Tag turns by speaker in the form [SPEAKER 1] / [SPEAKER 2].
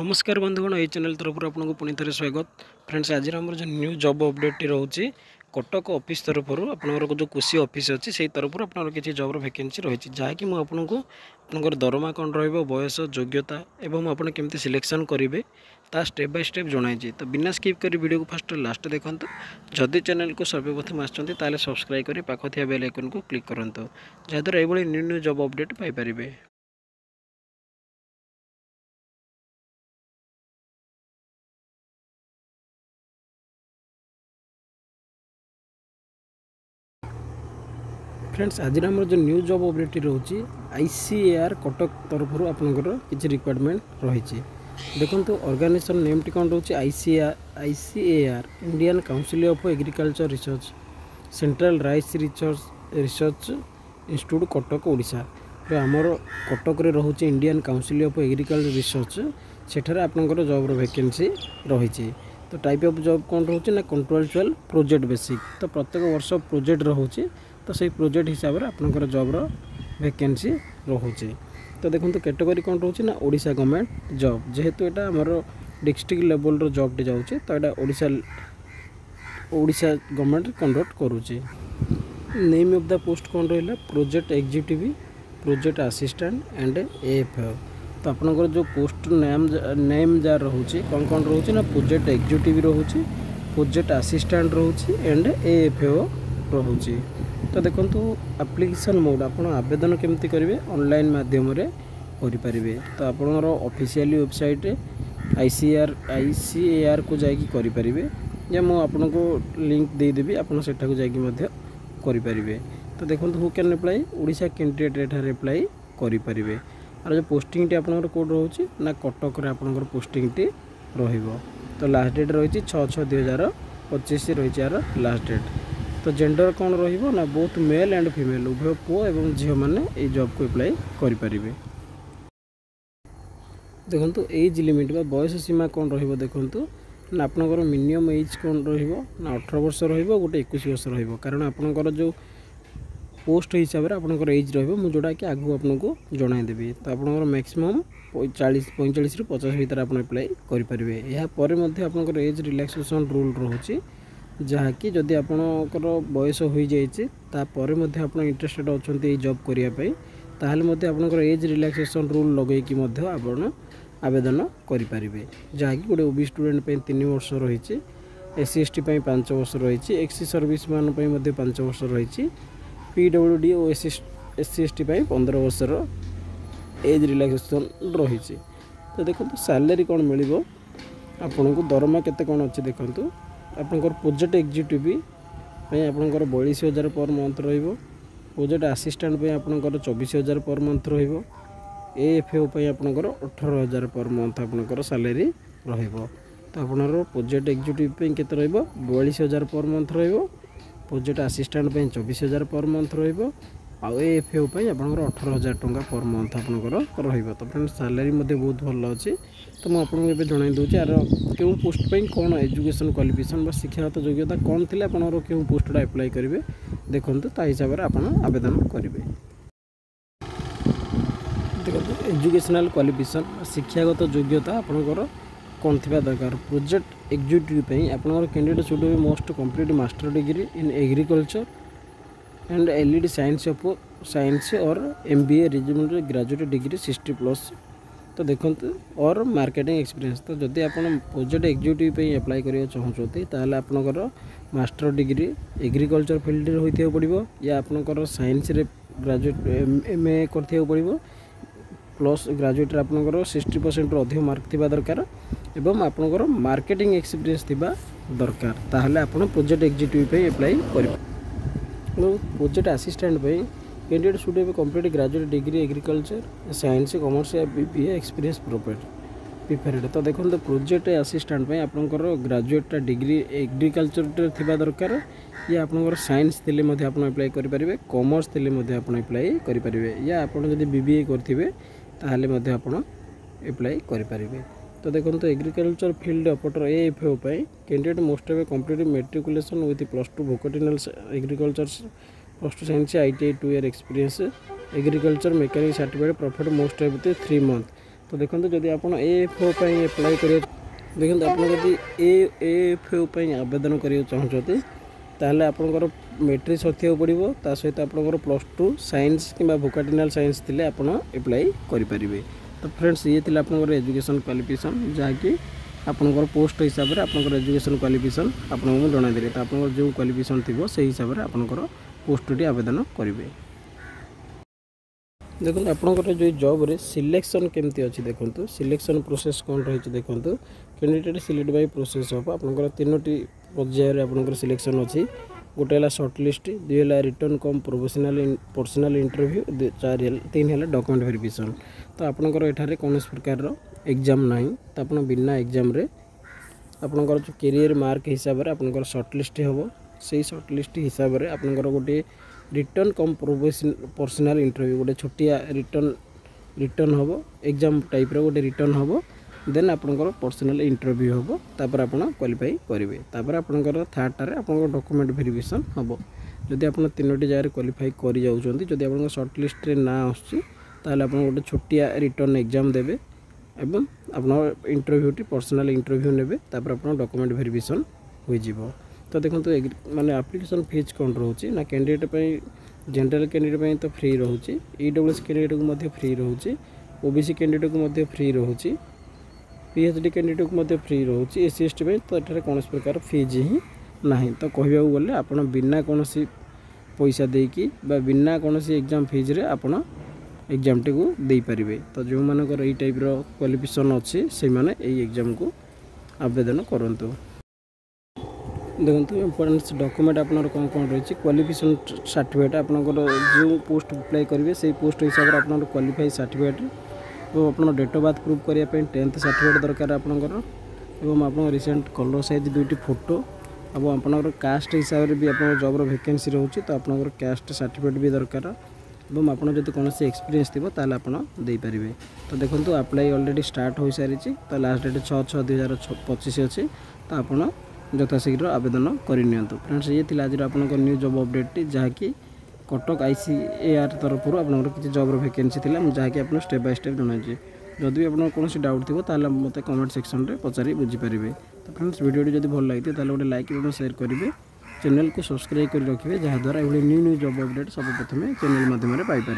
[SPEAKER 1] नमस्कार बंधुगण ये चैनल तरफ आपको पुणी थे स्वागत फ्रेंड्स। आज आम जो न्यू जॉब अपडेट रोचे कटक ऑफिस तरफ आपंकर जो कुशी ऑफिस अच्छी से तरफ आप किसी जॉब वैकेंसी रही जहाँकि मुझे दरमा कौन रयस योग्यता एवं आप केमती सिलेक्शन करेंगे ता स्टेप बाय स्टेप जनाई। तो बिना स्किप कर वीडियो को फास्ट लास्ट देखो। जदि चैनल को सर्वप्रथम आसते सब्सक्राइब कर पाख थी बेल आइकन को क्लिक करूँ जहाँद्वारा ये new new job update Piper. Friends आज आम जो न्यू जॉब अपडेट रोचे आईसीएआर कटक तरफ आपंकर किसी रिक्वायरमेंट रही। देखो ऑर्गेनाइजेशन नेम टी कौन रोचे ICAR Indian Council of Agriculture Research Central Rice Research Institute Cuttack Odisha. आमर कटक रोचे Indian Council of Agriculture Research सेठार आपंकर जॉब वैकेंसी रही। तो टाइप ऑफ जॉब कौन रोचे ना कंट्रोचुअल प्रोजेक्ट बेसिक। तो प्रत्येक वर्ष प्रोजेक्ट रोचे तो सही प्रोजेक्ट हिसाब से आपंकर जॉब वैकेंसी रोचे। तो देखो कैटेगरी कौन रोचे ना ओडिशा गवर्नमेंट जॉब जेहेतु यहाँ आमर डिस्ट्रिक्ट लेवल रो जॉब टी जाऊँचे तो यहाँ ओडिशा गवर्नमेंट कंडक्ट करुचे। नेम ऑफ द पोस्ट कौन रहा project executive project assistant and AFO. तो आपंकर जो पोस्ट नेम जहाँ रोचे कौन कौन रोचे ना प्रोजेक्ट एग्जीक्यूटिव रोचे प्रोजेक्ट असिस्टेंट रोचे एंड एएफओ रोचे। तो देखो एप्लिकेशन मोड आप आवेदन केमती करेंगे ऑनलाइन माध्यम करें। तो आप ऑफिशियल वेबसाइट आईसीएआर को जाकि करें या मुझे आपको लिंक देदेवी आपको करें। तो देखो who can apply Odisha candidate एठार अप्लाई करें। और जो पोस्टिंग टी आपंकर कोड रोचे ना कटक आपंकर पोस्टिंग टी रहिबो। तो लास्ट डेट रही 6/6/2025 रही यार लास्ट डेट। तो जेंडर कौन रहिबो ना बोथ मेल एंड फीमेल उभय पुओ एवं झील मैंने ये जॉब को अप्लाई करें। देखो एज लिमिट बा बयस सीमा कौन रहिबो देखो ना आपनकर मिनिमम एज कौन रहिबो ना 18 वर्ष रहिबो गोटे 21 वर्ष रहिबो। कारण आपनकर जो पोस्ट हिसाब से आपनकर एज रहिबो मु जोड़ा कि आगु आपनको जणाई देबी। तो आपनकर मैक्सिमम 45 रु 50 भीतर आप अप्लाई करें। या पर मध्य आपनकर एज रिलैक्सेशन रूल रोचे जहाँकि जदि आपणकर बयस हो जापर आप इंटरेस्टेड अच्छा जॉब करने ताहले आपणकर एज रिलैक्सेशन रूल लगे कि आप आवेदन करें। जहाँकि गोटे ओबी स्टूडेंट 3 वर्ष रही एससी एसटी 5 वर्ष रही एक्सी सर्विस मान 5 वर्ष रही पीडब्ल्यूडी और एससी एसटी 15 वर्षर एज रिलैक्सेशन रही। तो देखो सैलरी कौन मिल आपन को दरमा केते कौन अच्छे देखो आपंकर प्रोजेक्ट एग्जीक्यूटिव आपंकर 42,000 पर मंथ रहिबो। प्रोजेक्ट असिस्टेंट आपंकर 24,000 पर मंथ रहिबो। एएफओ आपंकर 18,000 पर मंथ आपंकर सैलरी रहिबो। तो आपनर प्रोजेक्ट एग्जीक्यूटिव केते रहिबो 42,000 पर मंथ रहिबो। प्रोजेक्ट असिस्टेंट 24,000 पर मंथ रहिबो। आउ एएफओ आपंकर 18,000 टंका पर मंथ आपंकर रहिबो। तो फ्रेंड्स सैलरी बहुत भल अच्छी। तो मुझे जन दूसरी यार क्यों पोस्ट पे कौन एजुकेशन क्वालिफिकेशन शिक्षागत योग्यता कौन थी आप क्यों पोस्ट अप्लाई करेंगे देखो ता हिसाब से आप आवेदन करेंगे। देखो एजुकेशनल क्वालिफिकेशन शिक्षागत योग्यता आपंकर कौन थी दरकार। प्रोजेक्ट एग्जीक्यूटिव आपंकर candidate should be most complete master degree in agriculture and LED science और एमबीए रिज्यूम ग्रेजुएट डिग्री 60+। तो देखो और मार्केटिंग एक्सपीरियंस। तो जदि आप प्रोजेक्ट एग्जीक्यूटिव अप्लाई करने चाहते ताहले आपनकर मास्टर डिग्री एग्रीकल्चर फील्ड होइथिया पड़िबो या आपनकर साइंस रे ग्रेजुएट एमए करथिया पड़िबो प्लस ग्रेजुएट आपनकर 60% अधिक मार्क थिबा दरकार एवं आपनकर मार्केटिंग एक्सपीरियंस थिबा दरकार ताहले आपन प्रोजेक्ट एग्जीक्यूटिव अप्लाई करिबो। Project assistant candidate should be complete graduate degree agriculture science commerce या बीबीए एक्सपीरियंस प्रिपेयर्ड। तो देखो प्रोजेक्ट असिस्टेंट आपंकर ग्रेजुएट डिग्री एग्रीकल्चर थिबा दरकार या आपंकर साइंस थिले मध्ये आपण अप्लाई करि परिबे कॉमर्स थिले मध्ये आपण अप्लाई करि परिबे या आपण जदि बीबीए करथिबे ताहाले मध्ये आपण अप्लाई करि परिबे। तो देखो agriculture field operator AFO candidate most of complete matriculation with +2 vocational agriculture +2 science ITI 2 year experience agriculture mechanic certificate profit most of 3 month. तो देखो जदि आप AFO एप्लाई कर देखो आप AFO आवेदन करने चाहते ताहले आपनकर मैट्रिक सरथिया पड़ो ता सहित आपनकर +2 साइंस कि वोकेशनल साइंस थिले आपन अप्लाई करि परिबे। तो फ्रेंड्स ये थिला आपनकर एजुकेशन क्वालिफिकेशन जहाँकि आपनकर पोस्ट हिसाब से आपनकर एजुकेशन क्वालिफिकेशन आपन जणाई देले। तो आपनकर जो क्वालिफिकेशन थिबो से हिसाब से आपनकर पोस्टटी आवेदन करिवे। देखो आपनकर जो जॉब रे सिलेक्शन केमती अछि देखंतु सिलेक्शन प्रोसेस कोन रही देखो कैंडिडेट सिलेक्ट बाय प्रोसेस हम आपनकर तीनोटी पर्याय रे आपनकर सिलेक्शन अछि। गोटे है शॉर्ट लिस्ट, 2 है रिटर्न कम प्रोफेशनल पर्सनल इंटरव्यू, 3 है डॉक्यूमेंट वेरिफिकेशन। तो आपनकर एठारे कौन प्रकार एग्जाम ना तो आप बिना एग्जाम रे आपनकर जो कैरियर मार्क हिसाब से आपनकर शॉर्ट लिस्ट हम से शॉर्ट लिस्ट हिसाब से आपनकर गोटे रिटर्न कम पर्सनल इंटरव्यू गोटे छोटिया रिटर्न हम एग्जाम टाइप रो गोटे रिटर्न हम देन आपनकर पर्सनल इंटरव्यू हम तापर आपन क्वालिफाई करेंगे। तापर आपनकर थर्ड टारे आपनकर डॉक्यूमेंट वेरिफिकेशन हम जदि आपन तीनोटी जगह क्वालिफाई कर जाउछंती जदि आपन शॉर्ट लिस्ट रे ना आछी ताले आपन गोटे छोटिया रिटर्न एग्जाम देबे एवं आपन इंटरव्यूटी पर्सनल इंटरव्यू नेबे तापर आपन डॉक्यूमेंट वेरिफिकेशन हो जिवो। तो देखो माने एप्लिकेशन फीस कौन रोचे ना कैंडिडेट पे जनरल कैंडिडेट तो फ्री रोचे, EWS कैंडिडेट को मध्य फ्री रोचे, OBC कैंडिडेट को मध्य फ्री रोचे, PhD कैंडिडेट को मध्य फ्री रोचे, SC ST पे तो एठारे कौन प्रकार फीस ही ना। तो कहबा गले आपन बिना कौन पैसा देकी बा बिना कौन एग्जाम फीस रे आपन एग्जाम टी को दे पारिबे। तो जो मानकर एई टाइप रो क्वालिफिकेशन अछि से माने एई एग्जाम को आवेदन करंतु। देखो इम्पोर्टेंट डॉक्यूमेंट आपनर कौन कौन रही क्वालिफिकेशन सर्टिफिकेट आपनकर जो पोस्ट अप्लाई करेंगे से पोस्ट हिसाब से आपनर क्वालिफाई सर्टिफिकेट और आपन डेट ऑफ बर्थ प्रूफ करने 10th सर्टिफिकेट दरकार आपनकर एवं आप रिसेंट कलर साइज 2टी फोटो अब आपनकर कास्ट हिसाब से भी आप जॉब वैकेंसी रोचे तो आपनकर कास्ट सर्टिफिकेट भी दरकार और आपन जब कौन एक्सपीरियंस थी ताल आप दे पारे। तो देखो अप्लाई ऑलरेडी स्टार्ट हो सारी तो लास्ट डेट 6/6/2025 अच्छी तो आपड़ यथाशीघ्र आवेदन करनी। फ्रेंड्स ये थी आज आप न्यू जॉब अपडेट जहाँकि कटक ICAR तरफ आपंकर किसी जॉब वैकेंसी थी जहाँकि आप स्टेप बाय स्टेप जनाई। जदि भी आप कौन डाउट थी ताल मत कमेंट सेक्शन में पचारि बुझीपारे। तो फ्रेंड्स वीडियो जब भल लगी तो गोटे लाइक और शेयर करेंगे, चैनल को सब्सक्राइब कर रखिए जहाँद्वारा ये न्यू जॉब अपडेट सब प्रथम चैनल माध्यम पाइपर।